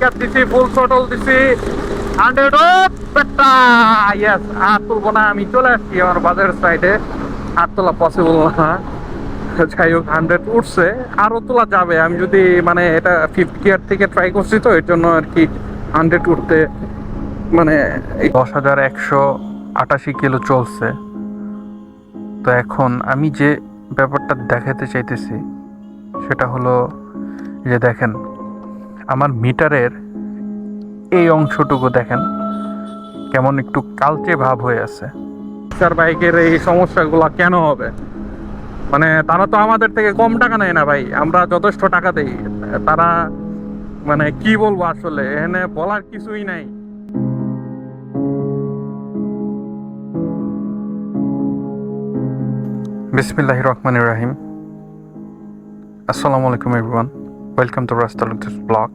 Kick দিছি, full throttle দিছি, 100 বেটা, ইয়েস। আর তুলবো না, আমি চলে আসছি আমার বাজারের সাইডে। আর তোলা পসিবল না, যাই হোক 100 উঠছে, আরো তোলা যাবে। আমি যদি মানে এটা 5th গিয়ার থেকে ট্রাই করছি, তো এর জন্য আর কি 100 উঠতে মানে 10,188 কিলো চলছে। তো এখন আমি যে ব্যাপারটা দেখাতে চাইতেছি সেটা হলো যে দেখেন আমার মিটারের এই অংশটুকু দেখেন কেমন একটু কালচে ভাব হয়ে আছে। স্যার বাইকের এই সমস্যাগুলো কেন হবে? মানে তারা তো আমাদের থেকে কম টাকা নেয় না ভাই, আমরা যথেষ্ট টাকা দেই। তারা মানে কি বলবো, আসলে এখানে বলার কিছুই নাই। বিসমিল্লাহির রহমানির রহিম। আসসালামু আলাইকুম everyone, welcome to Talukder's blog.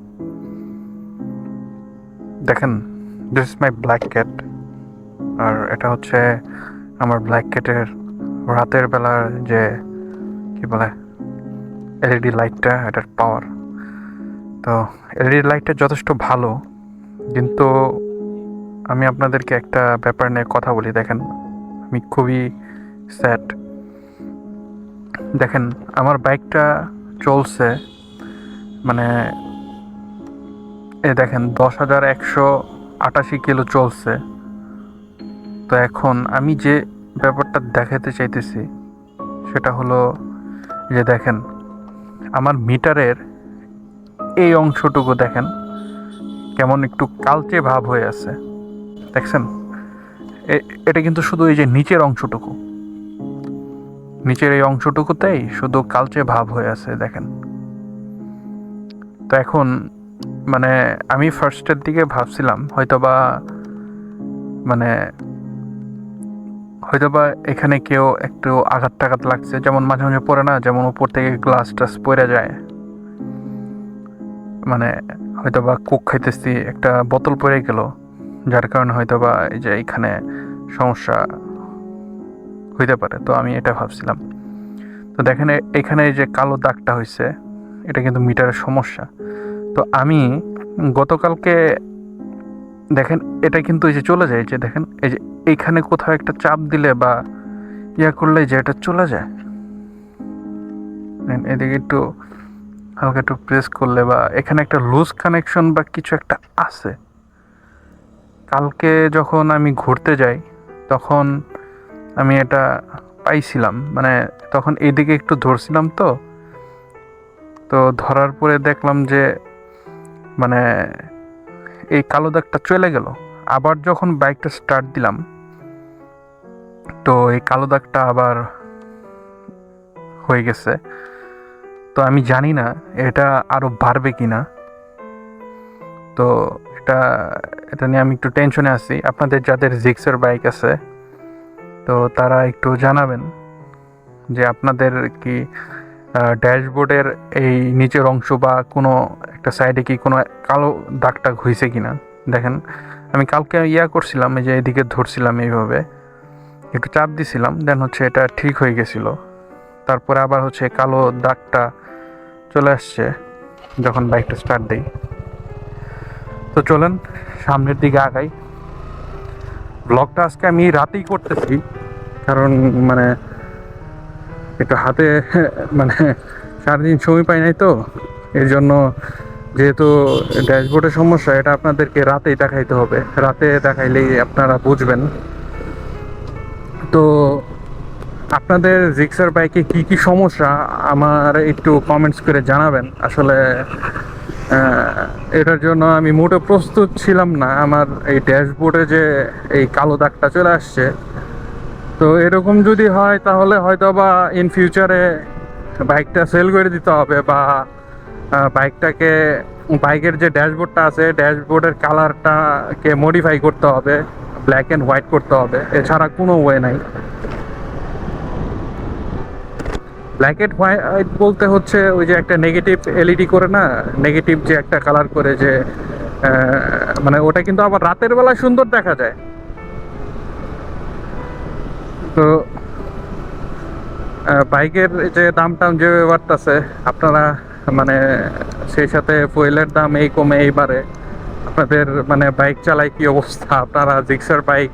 দেখেন, this is my black cat. আর এটা হচ্ছে আমার ব্ল্যাক ক্যাটের রাতের বেলার যে কি বলে এলইডি লাইটটা, এটার পাওয়ার। তো এলইডি লাইটটা যথেষ্ট ভালো, কিন্তু আমি আপনাদেরকে একটা ব্যাপার নিয়ে কথা বলি। দেখেন, আমি খুবই স্যাড। দেখেন, আমার বাইকটা চলছে মানে দেখেন 10,188 কিলো চলছে। তো এখন আমি যে ব্যাপারটা দেখাতে চাইতেছি সেটা হলো যে দেখেন আমার মিটারের এই অংশটুকু দেখেন কেমন একটু কালচে ভাব হয়ে আছে। দেখছেন, এটা কিন্তু শুধু এই যে নিচের অংশটুকু, নিচের এই অংশটুকুতেই শুধু কালচে ভাব হয়ে আছে দেখেন। তো এখন মানে আমি ফার্স্টের দিকে ভাবছিলাম হয়তোবা এখানে কেউ একটু আঘাত টাঘাত লাগছে, যেমন মাঝে মাঝে পড়ে না, যেমন উপর থেকে গ্লাস টাস পড়ে যায়। মানে হয়তোবা কোক খাইতেছি, একটা বোতল পড়ে গেল, যার কারণে হয়তোবা এই যে এখানে সমস্যা হইতে পারে। তো আমি এটা ভাবছিলাম। তো দেখেন এখানে এই যে কালো দাগটা হয়েছে, এটা কিন্তু মিটারের সমস্যা। তো আমি গতকালকে দেখেন এটা কিন্তু এই যে চলে যায়, যে দেখেন এই যে এইখানে কোথাও একটা চাপ দিলে বা ইয়া করলে যে এটা চলে যায়, এদিকে একটু হালকা একটু প্রেস করলে বা এখানে একটা লুজ কানেকশন বা কিছু একটা আছে। কালকে যখন আমি ঘুরতে যাই তখন আমি এটা পাইছিলাম, মানে তখন এইদিকে একটু ধরছিলাম, তো ধরার পরে দেখলাম যে মানে এই কালো দাগটা চলে গেল। আবার যখন বাইকটা স্টার্ট দিলাম, তো এই কালো দাগটা আবার হয়ে গেছে। তো আমি জানি না এটা আরও বাড়বে কি না। তো এটা নিয়ে আমি একটু টেনশনে আছি। আপনাদের যাদের জিক্সের বাইক আছে, তো তারা একটু জানাবেন যে আপনাদের কি ড্যাশবোর্ডের এই নিচের অংশ বা কোনো একটা সাইডে কি কোনো কালো দাগটা হয়েছে কি না। দেখেন, আমি কালকে করছিলাম, এই যে এদিকে ধরছিলাম, এইভাবে একটু চাপ দিছিলাম, দেন হচ্ছে এটা ঠিক হয়ে গেছিলো। তারপরে আবার হচ্ছে কালো দাগটা চলে আসছে যখন বাইকটা স্টার্ট দিই। তো চলেন সামনের দিকে আগাই। ব্লগটা আজকে আমি রাতেই করতেছি, কারণ মানে একটু হাতে মানে সারাদিন সময় পাই নাই, তো এর জন্য। যেহেতু ড্যাশবোর্ডের সমস্যা, এটা আপনাদেরকে রাতেই দেখাইতে হবে, রাতে দেখাইলেই আপনারা বুঝবেন। তো আপনাদের জিক্সার বাইকে কি কি সমস্যা আমার একটু কমেন্টস করে জানাবেন। আসলে এটার জন্য আমি মোটেও প্রস্তুত ছিলাম না। আমার এই ড্যাশবোর্ডে যে এই কালো দাগটা চলে আসছে, তো এরকম যদি হয় তাহলে হয়তো বা ইন ফিউচারে বাইকটা সেল করে দিতে হবে, বা বাইকের যে ড্যাশবোর্ডটা আছে, ড্যাশবোর্ডের কালারটাকে মডিফাই করতে হবে, ব্ল্যাক অ্যান্ড হোয়াইট করতে হবে। এছাড়া কোনো ওয়ে নাই। ব্ল্যাক অ্যান্ড হোয়াইট বলতে হচ্ছে ওই যে একটা নেগেটিভ এলইডি করে না, নেগেটিভ যে একটা কালার করে, যে মানে ওটা কিন্তু আবার রাতের বেলা সুন্দর দেখা যায়। তো বাইকের যে দাম টাম যে বাড়তেছে, আপনারা মানে সেই সাথে ফুয়েলের দাম এই কমে এইবারে আপনাদের মানে বাইক চালায় কি অবস্থা, আপনারা জিক্সার বাইক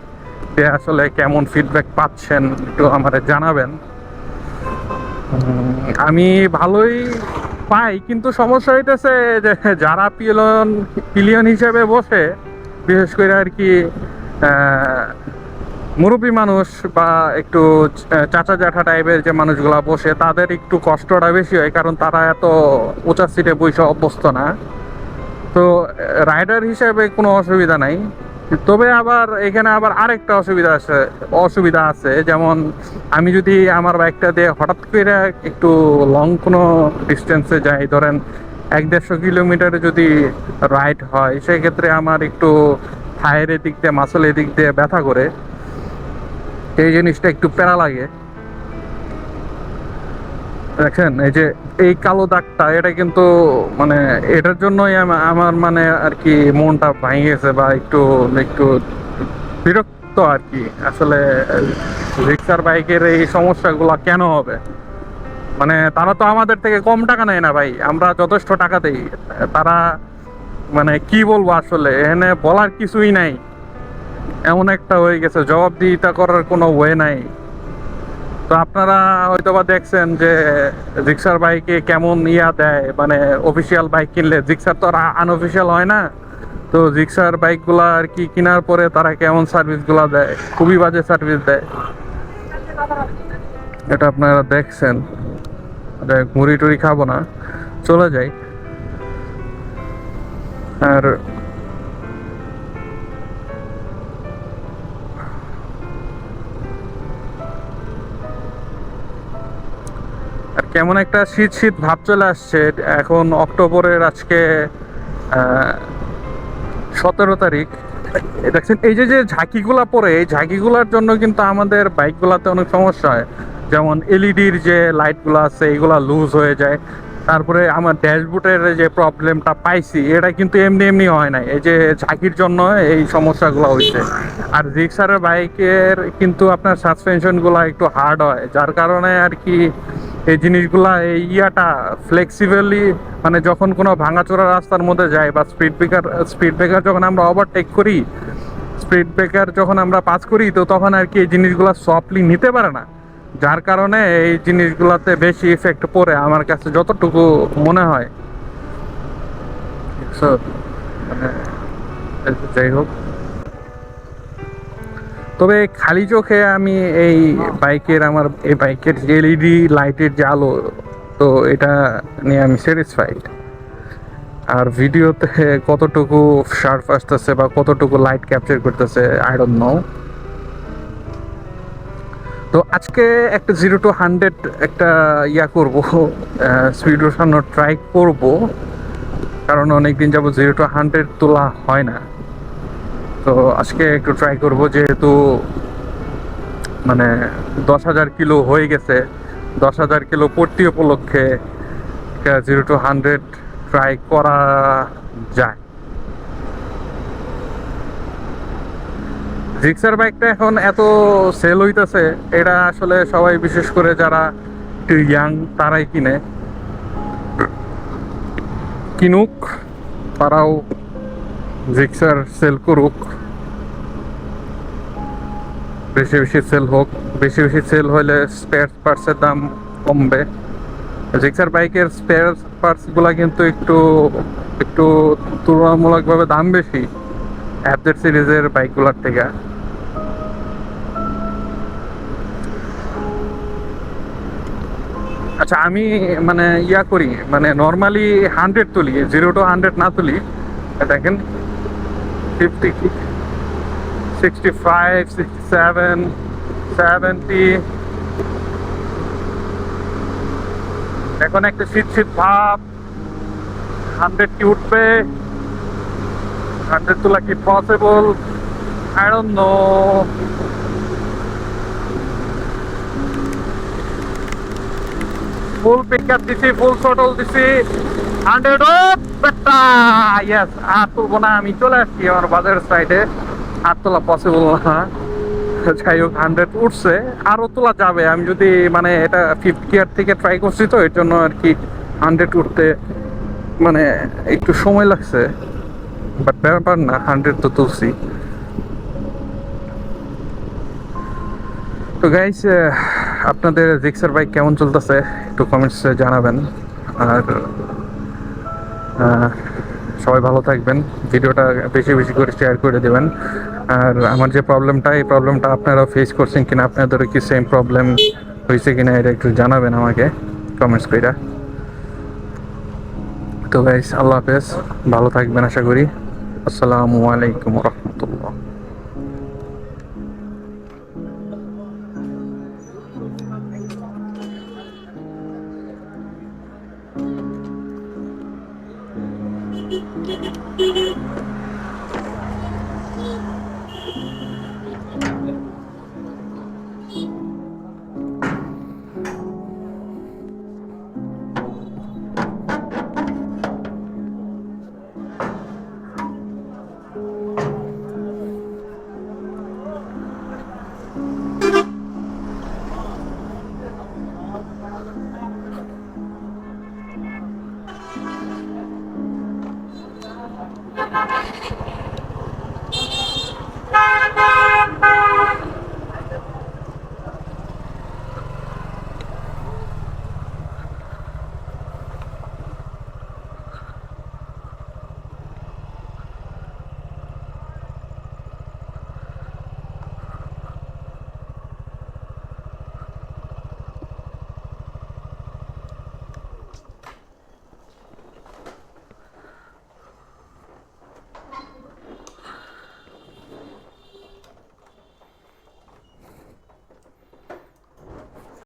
দিয়ে আসলে কেমন ফিডব্যাক পাচ্ছেন একটু আমাদের জানাবেন। আমি ভালোই পাই, কিন্তু সমস্যা হইতেছে যে যারা পিলিয়ন হিসেবে বসে, বিশেষ করে আর কি মুরব্বী মানুষ বা একটু চাচা জ্যাঠা টাইপের যে মানুষগুলা বসে, তাদের একটু কষ্টটা বেশি হয়, কারণ তারা এত উঁচা সিটে বসে অভ্যস্ত না। তো রাইডার হিসেবে কোনো অসুবিধা নাই, তবে আবার এখানে আবার আরেকটা অসুবিধা আছে, যেমন আমি যদি আমার বাইকটা দিয়ে হঠাৎ করে একটু লং কোনো ডিস্টেন্সে যাই, ধরেন 1-150 কিলোমিটারে যদি রাইড হয়, সেক্ষেত্রে আমার একটু থায়ের এদিক দিয়ে মাসল এদিক দিয়ে ব্যথা করে, এই জিনিসটা একটু প্যারা লাগে। দেখেন এই যে এই কালো দাগটা, এটা কিন্তু মানে এটার জন্যই আমার মানে আর কি মনটা ভেঙে গেছে, বা একটু একটু বিরক্ত আর কি। আসলে রিক্সার বাইকের এই সমস্যাগুলো কেন হবে? মানে তারা তো আমাদের থেকে কম টাকা নেয় না ভাই, আমরা যথেষ্ট টাকা দেই। তারা মানে কি বলবো, আসলে এখানে বলার কিছুই নাই, এমন একটা হয়ে গেছে, জবাবদিহিতা করার কোনো ওয়ে নাই। তো আপনারা হয়তোবা দেখছেন যে জিক্সার বাইকে কেমন দেয়, মানে অফিসিয়াল বাইক কিনলে, জিক্সার তো আর আনঅফিসিয়াল হয় না। তো জিক্সার বাইকগুলা আর কি কেনার পরে তারা কেমন সার্ভিসগুলা দেয়, খুবই বাজে সার্ভিস দেয়, এটা আপনারা দেখছেন। মুড়ি টুড়ি খাবো না, চলে যাই। আর আর কেমন একটা শীত শীত ভাব চলে আসছে। এখন অক্টোবরের আজকে 17 তারিখ। দেখছেন এই যে যে ঝাঁকিগুলা পড়ে, এই ঝাঁকিগুলার জন্য কিন্তু আমাদের বাইকগুলাতে অনেক সমস্যা হয়। যেমন এলইডির যে লাইটগুলো আছে, এইগুলা লুজ হয়ে যায়। তারপরে আমার ড্যাশবোর্ডের যে প্রবলেমটা পাইছি, এটা কিন্তু এমনি এমনি হয় নাই, এই যে ঝাঁকির জন্য এই সমস্যাগুলো হয়েছে। আর জিক্সারের বাইকের কিন্তু আপনার সাসপেনশনগুলো একটু হার্ড হয়, যার কারণে আর কি এই জিনিসগুলা এই ফ্লেক্সিবলি, মানে যখন কোনো ভাঙাচোরা রাস্তার মধ্যে যাই, বা স্পিড ব্রেকার যখন আমরা ওভারটেক করি, স্পিড ব্রেকার যখন আমরা পাস করি, তো তখন আর কি এই জিনিসগুলো সফটলি নিতে পারে না, যার কারণে এই জিনিসগুলোতে বেশি ইফেক্ট পড়ে আমার কাছে যতটুকু মনে হয়। So, মানে যাই হোক, তবে খালি চোখে আমি আমার এই বাইকের যে এলইডি লাইটের যে আলো, তো এটা নিয়ে আমি স্যাটিসফাইড। আর ভিডিওতে কতটুকু শার্প আসতেছে বা কতটুকু লাইট ক্যাপচার করতেছে, আই ডোন্ট নো। তো আজকে একটা 0 to 100 একটা করব, স্পিড ওঠানোর ট্রাই করব, কারণ অনেকদিন যাব 0 to 100 তোলা হয় না। তো আজকে একটু ট্রাই করব, যেহেতু মানে 10,000 কিলো হয়ে গেছে, 10,000 কিলো পূর্তি উপলক্ষে 0 to 100 ট্রাই করা যায়। জিক্সার বাইকটা এখন এত সেল হইতেছে, এটা আসলে সবাই, বিশেষ করে যারা একটু ইয়াং, তারাই কিনুক, তারাও জিক্সার সেল করুক, বেশি বেশি সেল হোক। বেশি বেশি সেল হলে স্পেয়ার পার্টসের দাম কমবে। জিক্সার বাইকের স্পেয়ার পার্টসগুলো কিন্তু একটু একটু তুলনামূলকভাবে দাম বেশি অ্যাপজেড সিরিজের বাইকগুলোর থেকে। আচ্ছা, আমি মানে করি, মানে নর্মালি 100 তুলি, 0 to 100 না তুলি। দেখেন 50, 65, 67, 70, এখন একটা শীত শীত ভাব। 100 কি উঠবে? 100 তোলা কি possible? I don't know. Full pickup দিছি, ফুল থ্রটল দিছি, 100 বেটা, ইয়েস। আর তুলবো না, আমি চলে আসছি আমার বাজার সাইডে, আর তোলা পসিবল না। যাই হোক, 100 উঠছে, আরও তোলা যাবে। আমি যদি মানে এটা 5th গিয়ার থেকে ট্রাই করছি, তো এর জন্য আর কি 100 উঠতে মানে একটু সময় লাগছে, বাট ব্যাপার না, 100 তো তুলছি। তো গাইস, আপনাদের জিক্সার বাইক কেমন চলতেছে একটু কমেন্টসে জানাবেন। আর সবাই ভালো থাকবেন, ভিডিওটা বেশি বেশি করে শেয়ার করে দেবেন। আর আমার যে প্রবলেমটা, এই প্রবলেমটা আপনারা ফেস করছেন কিনা, আপনাদেরও কি সেম প্রবলেম হয়েছে কিনা, এটা একটু জানাবেন আমাকে কমেন্টস করে। তো গাইস, আল্লাহ হাফেজ, ভালো থাকবেন আশা করি। আসসালামু আলাইকুম রহমতুল্লাহ।